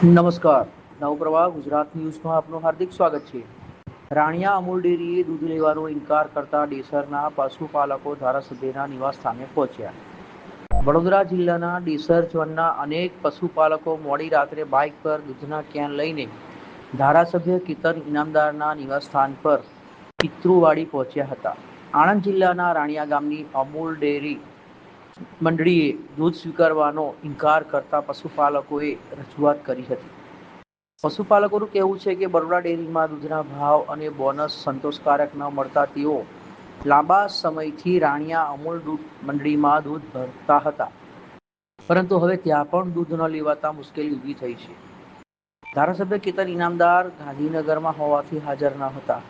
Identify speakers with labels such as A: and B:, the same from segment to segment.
A: નમસ્કાર. નવપ્રવાહ ગુજરાત ન્યૂઝમાં આપનું હાર્દિક સ્વાગત છે. રાણિયા અમૂલ ડેરીએ દૂધ લેવાનો ઇનકાર કરતા ડેસરના પશુપાલકો ધારાસભ્યના નિવાસ સ્થાને પહોંચ્યા. વડોદરા જિલ્લાના ડેસર ઝોનના અનેક પશુપાલકો મોડી રાત્રે બાઇક પર દૂધના કેન લઈને ધારાસભ્ય કેતન ઇનામદારના નિવાસસ્થાન પર પિતૃવાડી પહોંચ્યા હતા. આણંદ જિલ્લાના રાણિયા ગામની અમૂલ ડેરી મંડળીએ દૂધ સ્વીકારવાનો ઇનકાર કરતા પશુપાલકોએ રજૂઆત કરી હતી. પશુપાલકોનું કહેવું છે કે બરોડા ડેરીમાં દૂધના ભાવ અને બોનસ સંતોષકારક ન મળતા તેઓ લાંબા સમયથી રાણિયા અમૂલ દૂધ મંડળીમાં દૂધ ભરતા હતા, પરંતુ હવે ત્યાં પણ દૂધ ન લેવાતા મુશ્કેલી ઊભી થઈ છે. ધારાસભ્ય કેતન ઇનામદાર ગાંધીનગરમાં હોવાથી હાજર ન હતા.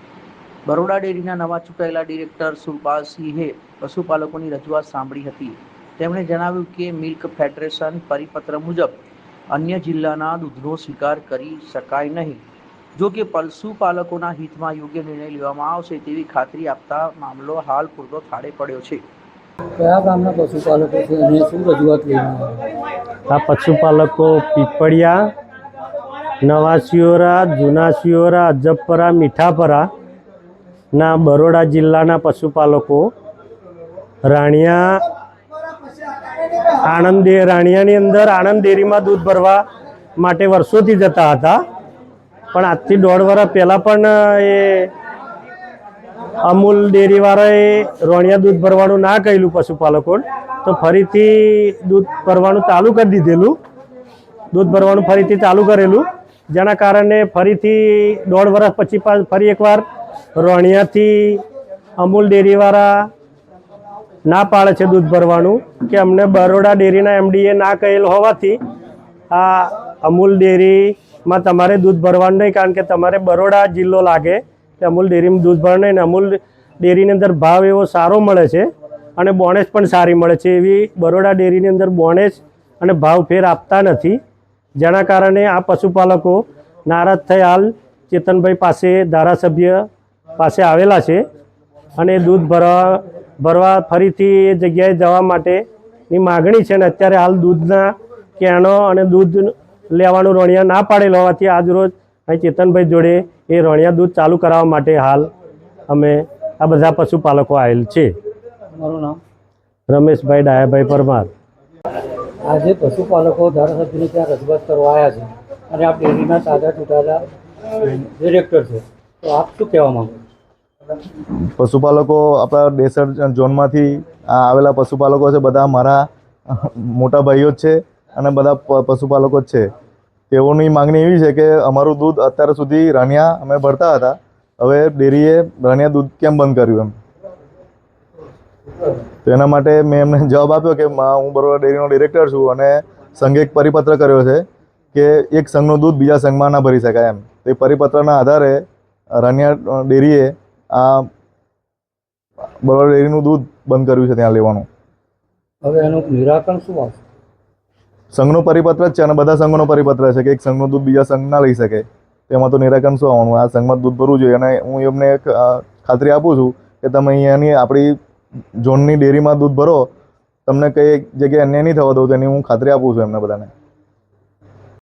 A: બરોડા ડેરીના નવા ચૂંટાયેલા ડિરેક્ટર સુરપાલસિંહે પશુપાલકોની રજૂઆત સાંભળી હતી. તેમણે જણાવ્યું કે મિલ્ક ફેડરેશન પરિપત્ર મુજબ અન્ય જિલ્લાના દૂધનો સ્વીકાર કરી શકાય નહીં. જો કે પશુપાલકોના હિતમાં યોગ્ય નિર્ણય લેવામાં આવશે તેવી ખાતરી આપતા મામલો હાલ પૂરતો થાળે પડ્યો છે.
B: કયા ગામના પશુપાલકો છે અને શું રજૂઆત લઈને?
C: આ પશુપાલકો પીપળિયા, નવા શિયોરા, જૂના શિયોરા, અજબપરા, મીઠાપરા ના બરોડા જિલ્લાના પશુપાલકો રાણિયાની અંદર આણંદ ડેરીમાં દૂધ ભરવા માટે વર્ષોથી જતા હતા, પણ આજથી 1.5 વર્ષ પહેલાં પણ એ અમૂલ ડેરીવાળાએ રોણિયા દૂધ ભરવાનું ના કહેલું પશુપાલકોને, તો ફરીથી દૂધ ભરવાનું ચાલુ કરી દીધેલું. દૂધ ભરવાનું ફરીથી ચાલુ કરેલું, જેના કારણે ફરીથી 1.5 વર્ષ પછી ફરી એકવાર રોણિયાથી અમૂલ ડેરીવાળા ના પાડે છે દૂધ ભરવાનું, કે અમને બરોડા ડેરીના એમડીએ ના કહેલ હોવાથી આ અમૂલ ડેરીમાં તમારે દૂધ ભરવાનું નહીં, કારણ કે તમારે બરોડા જિલ્લો લાગે કે અમૂલ ડેરીમાં દૂધ ભરવાનું નહીં. અમૂલ ડેરીની અંદર ભાવ એવો સારો મળે છે અને બોનેસ પણ સારી મળે છે, એવી બરોડા ડેરીની અંદર બોનેસ અને ભાવ ફેર આપતા નથી. જેના કારણે આ પશુપાલકો નારાજ થઈ હાલ ચેતનભાઈ પાસે, ધારાસભ્ય પાસે આવેલા છે અને દૂધ ભરવા ફરીથી એ જગ્યાએ જવા માટેની માગણી છે. અને અત્યારે હાલ દૂધના કેનો અને દૂધ લેવાનું રોણિયા ના પાડેલ હોવાથી આજરોજ અહીં ચેતનભાઈ જોડે એ રોણિયા દૂધ ચાલુ કરાવવા માટે હાલ અમે આ બધા પશુપાલકો આવેલ છે.
B: મારું નામ
C: રમેશભાઈ ડાયાભાઈ પરમાર.
B: આજે પશુપાલકો ધારાસભ્યને ત્યાં રજૂઆત કરવા આવ્યા છે અને આપ ડેરીના તાજા ચૂંટાયેલા ડિરેક્ટર છે, તો આપ શું કહેવા માંગો?
D: પશુપાલકો આપણા ડેસર ઝોનમાંથી આવેલા પશુપાલકો છે, બધા મારા મોટા ભાઈઓ જ છે અને બધા પશુપાલકો જ છે. તેઓની માગણી એવી છે કે અમારું દૂધ અત્યાર સુધી રાણિયા અમે ભરતા હતા, હવે ડેરીએ રાણિયા દૂધ કેમ બંધ કર્યું એમ. તો એના માટે મેં એમને જવાબ આપ્યો કે હું બરોડા ડેરીનો ડિરેક્ટર છું અને સંઘે એક પરિપત્ર કર્યો છે કે એક સંઘનું દૂધ બીજા સંઘમાં ના ભરી શકાય એમ. એ પરિપત્રના આધારે રાણિયા ડેરીએ આ બરોડા ડેરીનું દૂધ બંધ કર્યું છે ત્યાં લેવાનું.
B: હવે એનું નિરાકરણ શું આવશે?
D: સંઘનો પરિપત્ર જ છે અને બધા સંઘોનો પરિપત્ર છે કે એક સંઘનું દૂધ બીજા સંઘ ના લઈ શકે. તેમાં તો નિરાકરણ શું આવવાનું? આ સંઘમાં દૂધ ભરવું જોઈએ. અને હું એમને એક ખાતરી આપું છું કે તમે અહીંયાની આપણી ઝોનની ડેરીમાં દૂધ ભરો, તમને કઈ જગ્યાએ અન્યાય નહીં થવા દઉં, તેની હું ખાતરી આપું છું એમને બધાને.